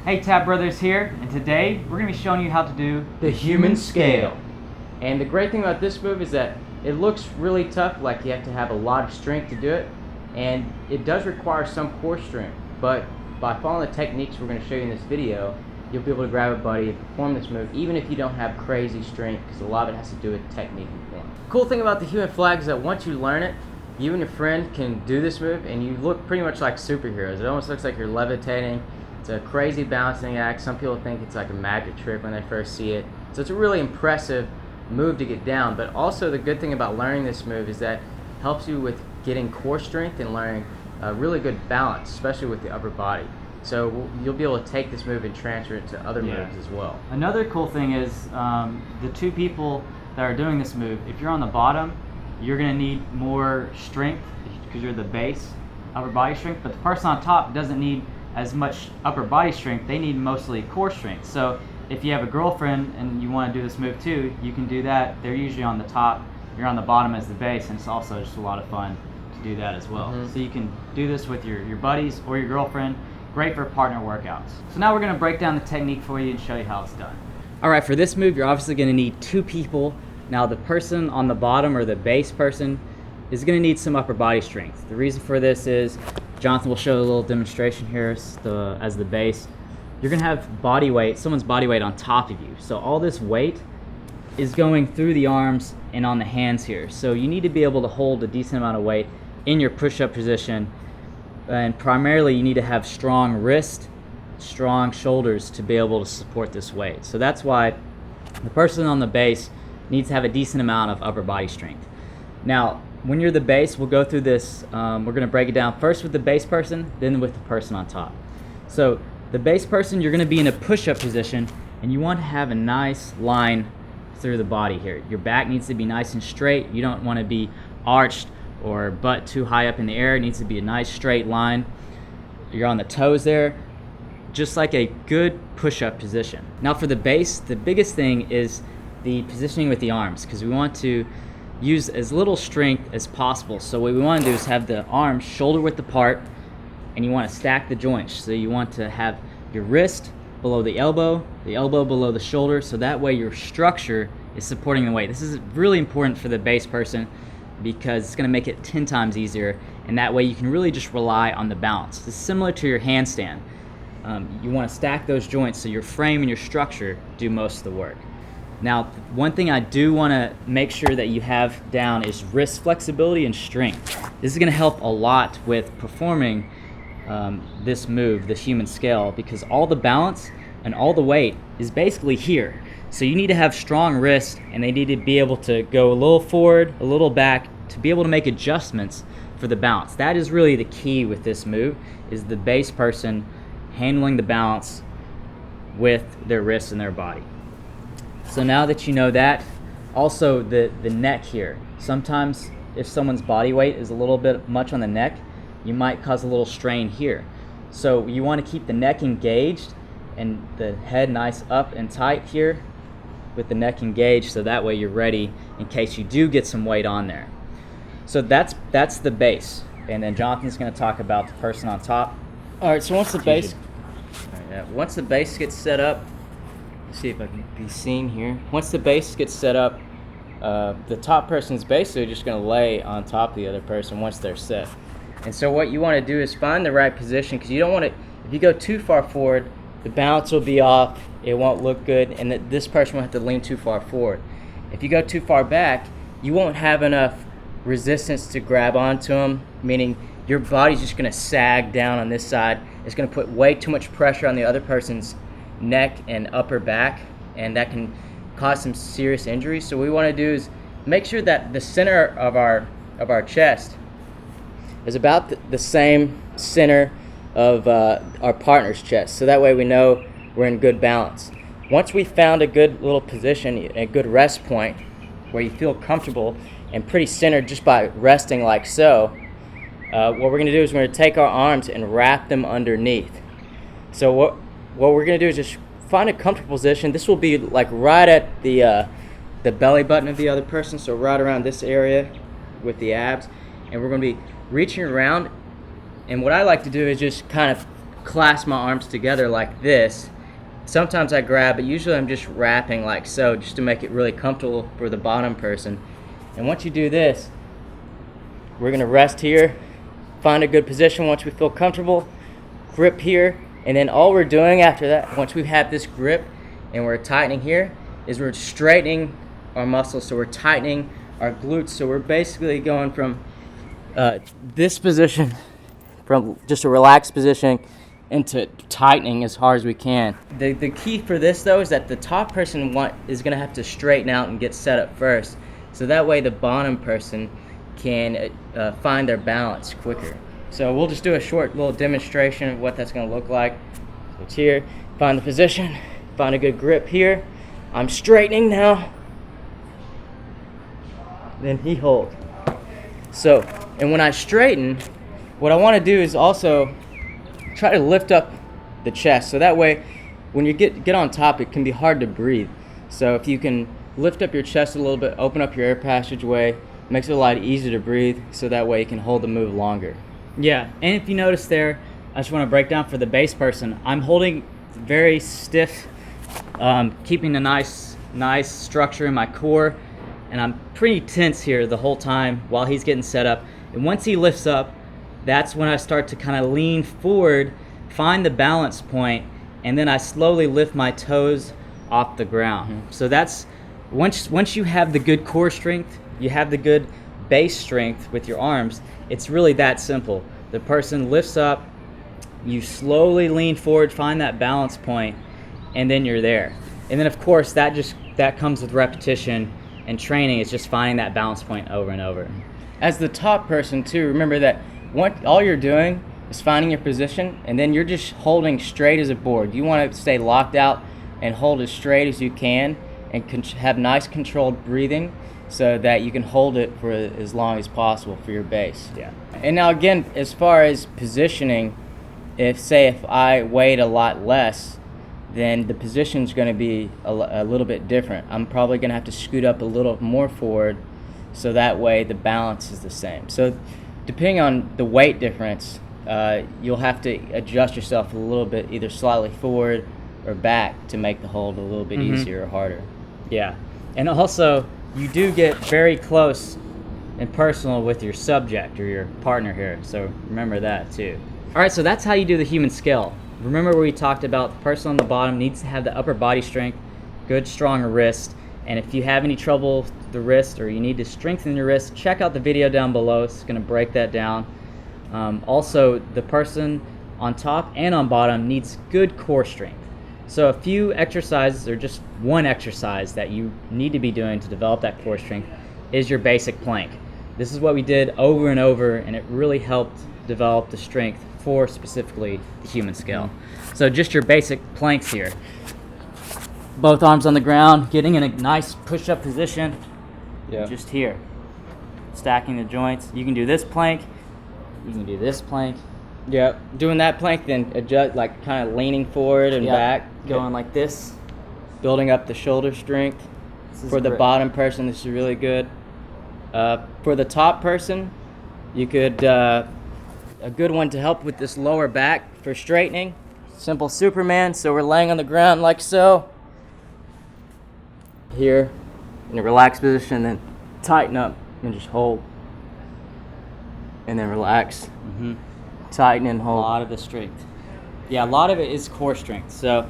Hey, Tapp Brothers here, and today we're going to be showing you how to do the human scale. And the great thing about this move is that it looks really tough, like you have to have a lot of strength to do it, and it does require some core strength, but by following the techniques we're going to show you in this video, you'll be able to grab a buddy and perform this move even if you don't have crazy strength, because a lot of it has to do with technique and form. Cool thing about the human flag is that once you learn it, you and your friend can do this move and you look pretty much like superheroes. It almost looks like you're levitating. It's a crazy balancing act. Some people think it's like a magic trick when they first see it. So it's a really impressive move to get down. But also the good thing about learning this move is that it helps you with getting core strength and learning really good balance, especially with the upper body. So you'll be able to take this move and transfer it to other moves as well. Another cool thing is the two people that are doing this move, if you're on the bottom, you're going to need more strength because you're the base, upper body strength, but the person on top doesn't need as much upper body strength. They need mostly core strength. So if you have a girlfriend and you want to do this move too, you can do that. They're usually on the top, you're on the bottom as the base, and it's also just a lot of fun to do that as well. So you can do this with your buddies or your girlfriend. Great for partner workouts. So now we're going to break down the technique for you and show you how it's done. Alright, for this move you're obviously going to need two people. Now the person on the bottom, or the base person, is going to need some upper body strength. The reason for this is, Jonathan will show a little demonstration here as the base. You're going to have body weight, someone's body weight on top of you. So all this weight is going through the arms and on the hands here. So you need to be able to hold a decent amount of weight in your push-up position. And primarily you need to have strong wrist, strong shoulders to be able to support this weight. So that's why the person on the base needs to have a decent amount of upper body strength. Now, when you're the base, we'll go through this. We're going to break it down first with the base person, then with the person on top. So the base person, you're going to be in a push-up position, and you want to have a nice line through the body here. Your back needs to be nice and straight. You don't want to be arched or butt too high up in the air. It needs to be a nice straight line. You're on the toes there, just like a good push-up position. Now for the base, the biggest thing is the positioning with the arms, because we want to use as little strength as possible. So what we want to do is have the arms shoulder width apart, and you want to stack the joints. So you want to have your wrist below the elbow below the shoulder, so that way your structure is supporting the weight. This is really important for the base person because it's going to make it 10 times easier, and that way you can really just rely on the balance. This is similar to your handstand. You want to stack those joints so your frame and your structure do most of the work. Now, one thing I do want to make sure that you have down is wrist flexibility and strength. This is going to help a lot with performing this move, this human scale, because all the balance and all the weight is basically here. So you need to have strong wrists, and they need to be able to go a little forward, a little back, to be able to make adjustments for the balance. That is really the key with this move, is the base person handling the balance with their wrists and their body. So now that you know that, also the neck here. Sometimes if someone's body weight is a little bit much on the neck, you might cause a little strain here. So you want to keep the neck engaged and the head nice up and tight here with the neck engaged, so that way you're ready in case you do get some weight on there. So that's the base. And then Jonathan's going to talk about the person on top. All right, so once the base gets set up, see if I can be seen here. Once the base gets set up, the top person's basically just going to lay on top of the other person once they're set. And so what you want to do is find the right position, because you don't want to, if you go too far forward, the balance will be off, it won't look good, and this person will have to lean too far forward. If you go too far back, you won't have enough resistance to grab onto them, meaning your body's just going to sag down on this side. It's going to put way too much pressure on the other person's neck and upper back, and that can cause some serious injuries. So what we want to do is make sure that the center of our chest is about the same center of our partner's chest, so that way we know we're in good balance. Once we found a good little position, a good rest point where you feel comfortable and pretty centered just by resting like so, what we're going to do is we're going to take our arms and wrap them underneath. So what we're going to do is just find a comfortable position. This will be like right at the belly button of the other person, so right around this area with the abs, and we're going to be reaching around. And what I like to do is just kind of clasp my arms together like this. Sometimes I grab, but usually I'm just wrapping like so, just to make it really comfortable for the bottom person. And once you do this, we're gonna rest here, find a good position once we feel comfortable, grip here, and then all we're doing after that, once we have this grip and we're tightening here, is we're straightening our muscles, so we're tightening our glutes. So we're basically going from this position, from just a relaxed position, into tightening as hard as we can. The key for this though is that the top person is gonna have to straighten out and get set up first, so that way the bottom person can find their balance quicker. So we'll just do a short little demonstration of what that's gonna look like. So it's here, find the position, find a good grip here. I'm straightening now. Then he holds. So, and when I straighten, what I wanna do is also try to lift up the chest, so that way when you get on top, it can be hard to breathe. So if you can lift up your chest a little bit, open up your air passageway, makes it a lot easier to breathe, so that way you can hold the move longer. Yeah, and if you notice there, I just want to break down for the base person. I'm holding very stiff, keeping a nice structure in my core, and I'm pretty tense here the whole time while he's getting set up. And once he lifts up, that's when I start to kind of lean forward, find the balance point, and then I slowly lift my toes off the ground. Mm-hmm. So that's, once you have the good core strength, you have the good base strength with your arms, it's really that simple. The person lifts up, you slowly lean forward, find that balance point, and then you're there. And then of course that comes with repetition and training. It's just finding that balance point over and over. As the top person too, remember that all you're doing is finding your position, and then you're just holding straight as a board. You want to stay locked out and hold as straight as you can, and have nice controlled breathing, so that you can hold it for as long as possible for your base. Yeah. And now again, as far as positioning, if I weighed a lot less, then the position's going to be a little bit different. I'm probably going to have to scoot up a little more forward, so that way the balance is the same. So depending on the weight difference, you'll have to adjust yourself a little bit, either slightly forward or back, to make the hold a little bit easier or harder. Yeah, and also you do get very close and personal with your subject or your partner here, so remember that too. All right, so that's how you do the human scale. Remember where we talked about the person on the bottom needs to have the upper body strength, good strong wrist, and if you have any trouble with the wrist or you need to strengthen your wrist, check out the video down below. It's going to break that down. Also, the person on top and on bottom needs good core strength. So a few exercises, or just one exercise that you need to be doing to develop that core strength, is your basic plank. This is what we did over and over, and it really helped develop the strength for specifically the human scale. So just your basic planks here. Both arms on the ground, getting in a nice push-up position. Yeah. Just here, stacking the joints. You can do this plank, you can do this plank. Yeah, doing that plank, then adjust, like kind of leaning forward and back, going like this, building up the shoulder strength. For the bottom person, this is really good. For the top person, you could a good one to help with this lower back for straightening. Simple Superman. So we're laying on the ground like so. Here, in a relaxed position, then tighten up and just hold, and then relax. Tighten and hold. A lot of the strength. Yeah, a lot of it is core strength. So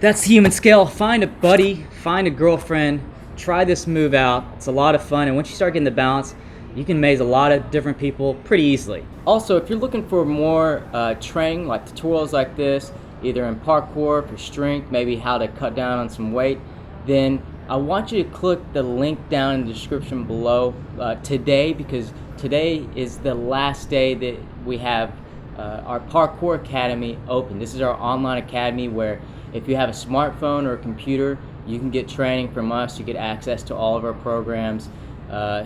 that's the human scale. Find a buddy, find a girlfriend, try this move out. It's a lot of fun, and once you start getting the balance, you can amaze a lot of different people pretty easily. Also, if you're looking for more training, like tutorials like this, either in parkour for strength, maybe how to cut down on some weight, then I want you to click the link down in the description below today, because today is the last day that we have our Parkour Academy open. This is our online academy where if you have a smartphone or a computer, you can get training from us. You get access to all of our programs.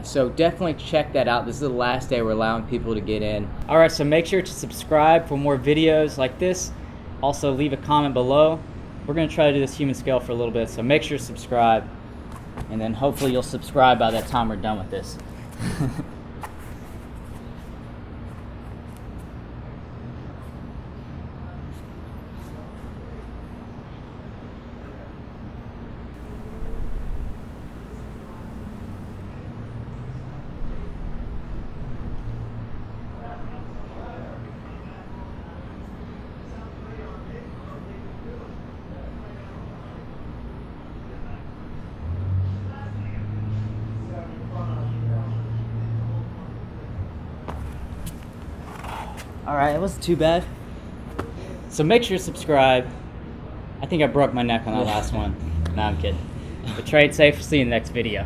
So definitely check that out. This is the last day we're allowing people to get in. All right, so make sure to subscribe for more videos like this. Also, leave a comment below. We're going to try to do this human scale for a little bit, so make sure to subscribe, and then hopefully you'll subscribe by that time we're done with this. All right, it wasn't too bad. So make sure to subscribe. I think I broke my neck on that last one. No, I'm kidding. But trade safe. See you in the next video.